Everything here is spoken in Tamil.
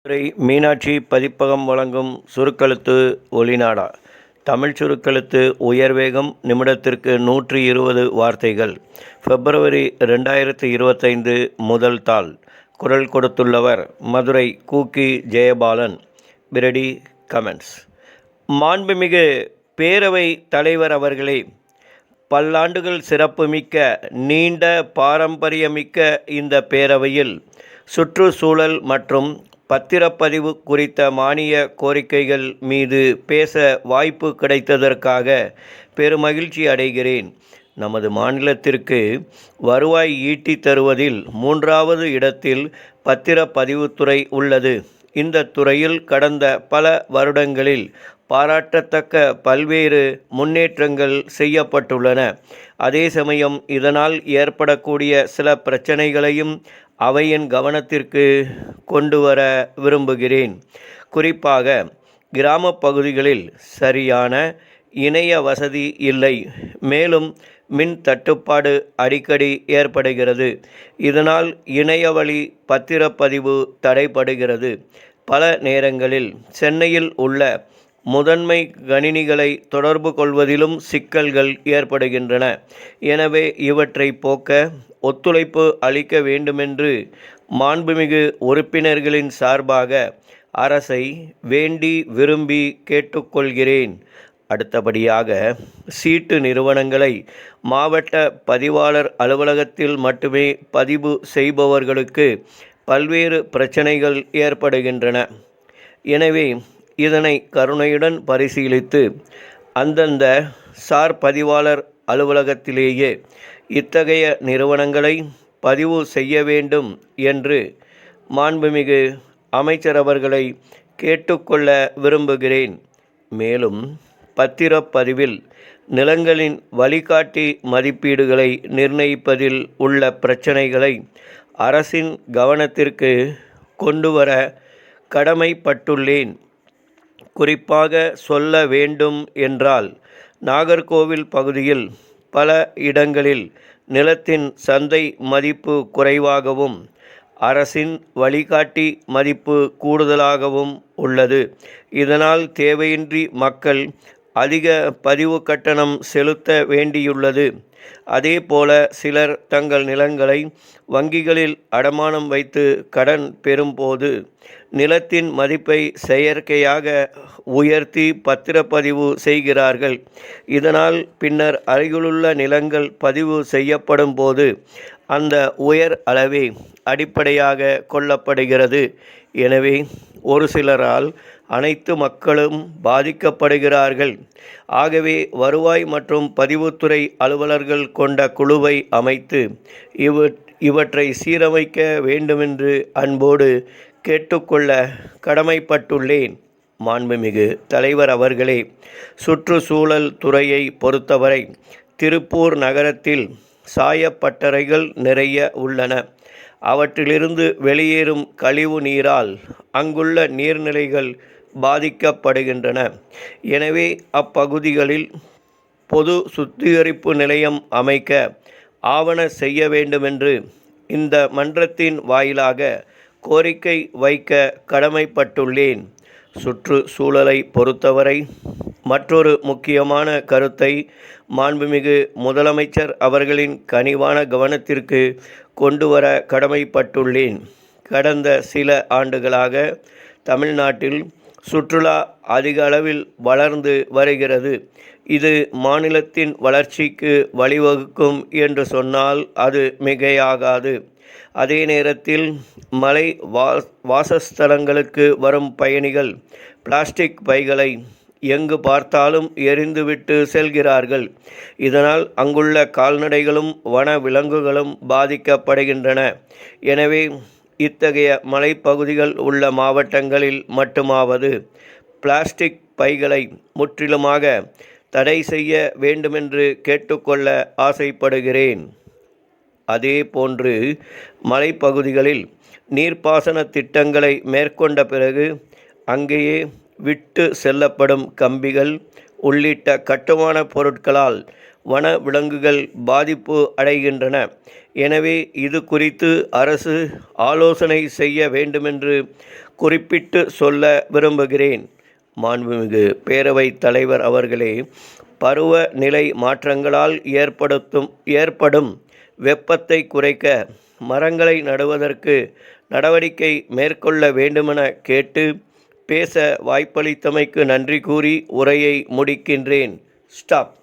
மதுரை மீனாட்சி பதிப்பகம் வழங்கும் சுருக்கெழுத்து ஒலிநாடா. தமிழ் சுருக்கெழுத்து உயர்வேகம் நிமிடத்திற்கு 120 வார்த்தைகள். பிப்ரவரி 2025 முதல் தாள். குரல் கொடுத்துள்ளவர் Madurai cookie Jayabalan. Pretty comments. மாண்புமிகு பேரவை தலைவர் அவர்களே, பல்லாண்டுகள் சிறப்புமிக்க நீண்ட பாரம்பரியமிக்க இந்த பேரவையில் சுற்றுச்சூழல் மற்றும் பத்திரப்பதிவு குறித்த மானிய கோரிக்கைகள் மீது பேச வாய்ப்பு கிடைத்ததற்காக பெருமகிழ்ச்சி அடைகிறேன். நமது மாநிலத்திற்கு வருவாய் ஈட்டி தருவதில் 3வது இடத்தில் பத்திரப்பதிவுத்துறை உள்ளது. இந்த துறையில் கடந்த பல வருடங்களில் பாராட்டத்தக்க பல்வேறு முன்னேற்றங்கள் செய்யப்பட்டுள்ளன. அதே சமயம் இதனால் ஏற்படக்கூடிய சில பிரச்சனைகளையும் அவையின் கவனத்திற்கு கொண்டு வர விரும்புகிறேன். குறிப்பாக கிராம பகுதிகளில் சரியான இணைய வசதி இல்லை. மேலும் மின் தட்டுப்பாடு அடிக்கடி ஏற்படுகிறது. இதனால் இணையவழி பத்திரப்பதிவு தடைபடுகிறது. பல நேரங்களில் சென்னையில் உள்ள முதன்மை கணினிகளை தொடர்பு கொள்வதிலும் சிக்கல்கள் ஏற்படுகின்றன. எனவே இவற்றை போக்க ஒத்துழைப்பு அளிக்க வேண்டுமென்று மாண்புமிகு உறுப்பினர்களின் சார்பாக அரசை வேண்டி விரும்பி கேட்டுக்கொள்கிறேன். அடுத்தபடியாக, சீட்டு நிறுவனங்களை மாவட்ட பதிவாளர் அலுவலகத்தில் மட்டுமே பதிவு செய்பவர்களுக்கு பல்வேறு பிரச்சனைகள் ஏற்படுகின்றன. எனவே இதனை கருணையுடன் பரிசீலித்து அந்தந்த சார் பதிவாளர் அலுவலகத்திலேயே இத்தகைய நிறுவனங்களை பதிவு செய்ய வேண்டும் என்று மாண்புமிகு அமைச்சர் அவர்களை கேட்டுக்கொள்ள விரும்புகிறேன். மேலும் பத்திரப்பதிவில் நிலங்களின் வழிகாட்டி மதிப்பீடுகளை நிர்ணயிப்பதில் உள்ள பிரச்சனைகளை அரசின் கவனத்திற்கு கொண்டுவர கடமைப்பட்டுள்ளேன். குறிப்பாக சொல்ல வேண்டும் என்றால், நாகர்கோவில் பகுதியில் பல இடங்களில் நிலத்தின் சந்தை மதிப்பு குறைவாகவும் அரசின் வழிகாட்டி மதிப்பு கூடுதலாகவும் உள்ளது. இதனால் தேவையின்றி மக்கள் அதிக பதிவு கட்டணம் செலுத்த வேண்டியுள்ளது. அதேபோல சிலர் தங்கள் நிலங்களை வங்கிகளில் அடமானம் வைத்து கடன் பெறும்போது நிலத்தின் மதிப்பை செயற்கையாக உயர்த்தி பத்திரப்பதிவு செய்கிறார்கள். இதனால் பின்னர் அருகிலுள்ள நிலங்கள் பதிவு செய்யப்படும் போது அந்த உயர் அளவே அடிப்படையாக கொள்ளப்படுகிறது. எனவே ஒரு சிலரால் அனைத்து மக்களும் பாதிக்கப்படுகிறார்கள். ஆகவே வருவாய் மற்றும் பதிவுத்துறை அலுவலர்கள் கொண்ட குழுவை அமைத்து இவற்றை சீரமைக்க வேண்டுமென்று அன்போடு கேட்டுக்கொள்ள கடமைப்பட்டுள்ளேன். மாண்புமிகு தலைவர் அவர்களே, சுற்றுச்சூழல் துறையை பொறுத்தவரை திருப்பூர் நகரத்தில் சாயப்பட்டறைகள் நிறைய உள்ளன. அவற்றிலிருந்து வெளியேறும் கழிவு நீரால் அங்குள்ள நீர்நிலைகள் பாதிக்கப்படுகின்றன. எனவே அப்பகுதிகளில் பொது சுத்திகரிப்பு நிலையம் அமைக்க ஆவண செய்ய வேண்டுமென்று இந்த மன்றத்தின் வாயிலாக கோரிக்கை வைக்க கடமைப்பட்டுள்ளேன். சுற்றுச்சூழலை பொறுத்தவரை மற்றொரு முக்கியமான கருத்தை மாண்புமிகு முதலமைச்சர் அவர்களின் கனிவான கவனத்திற்கு கொண்டு வர கடமைப்பட்டுள்ளேன். கடந்த சில ஆண்டுகளாக தமிழ்நாட்டில் சுற்றுலா அதிக அளவில் வளர்ந்து வருகிறது. இது மாநிலத்தின் வளர்ச்சிக்கு வழிவகுக்கும் என்று சொன்னால் அது மிகையாகாது. அதே நேரத்தில் மலை வாசஸ்தலங்களுக்கு வரும் பயணிகள் பிளாஸ்டிக் பைகளை எங்கு பார்த்தாலும் எறிந்துவிட்டு செல்கிறார்கள். இதனால் அங்குள்ள கால்நடைகளும் வன விலங்குகளும் பாதிக்கப்படுகின்றன. எனவே இத்தகைய மலைப்பகுதிகள் உள்ள மாவட்டங்களில் மட்டுமாவது பிளாஸ்டிக் பைகளை முற்றிலுமாக தடை செய்ய வேண்டுமென்று கேட்டுக்கொள்ள ஆசைப்படுகிறேன். அதேபோன்று மலைப்பகுதிகளில் நீர்ப்பாசன திட்டங்களை மேற்கொண்ட பிறகு அங்கேயே விட்டு செல்லப்படும் கம்பிகள் உள்ளிட்ட கட்டுமான பொருட்களால் வன விலங்குகள் பாதிப்பு அடைகின்றன. எனவே இது குறித்து அரசு ஆலோசனை செய்ய வேண்டுமென்று குறிப்பிட்டு சொல்ல விரும்புகிறேன். மாண்புமிகு பேரவைத் தலைவர் அவர்களே, பருவநிலை மாற்றங்களால் ஏற்படும் வெப்பத்தை குறைக்க மரங்களை நடுவதற்கு நடவடிக்கை மேற்கொள்ள வேண்டுமென கேட்டு பேச வாய்ப்பளித்தமைக்கு நன்றி கூறி உரையை முடிக்கின்றேன். ஸ்டாப்.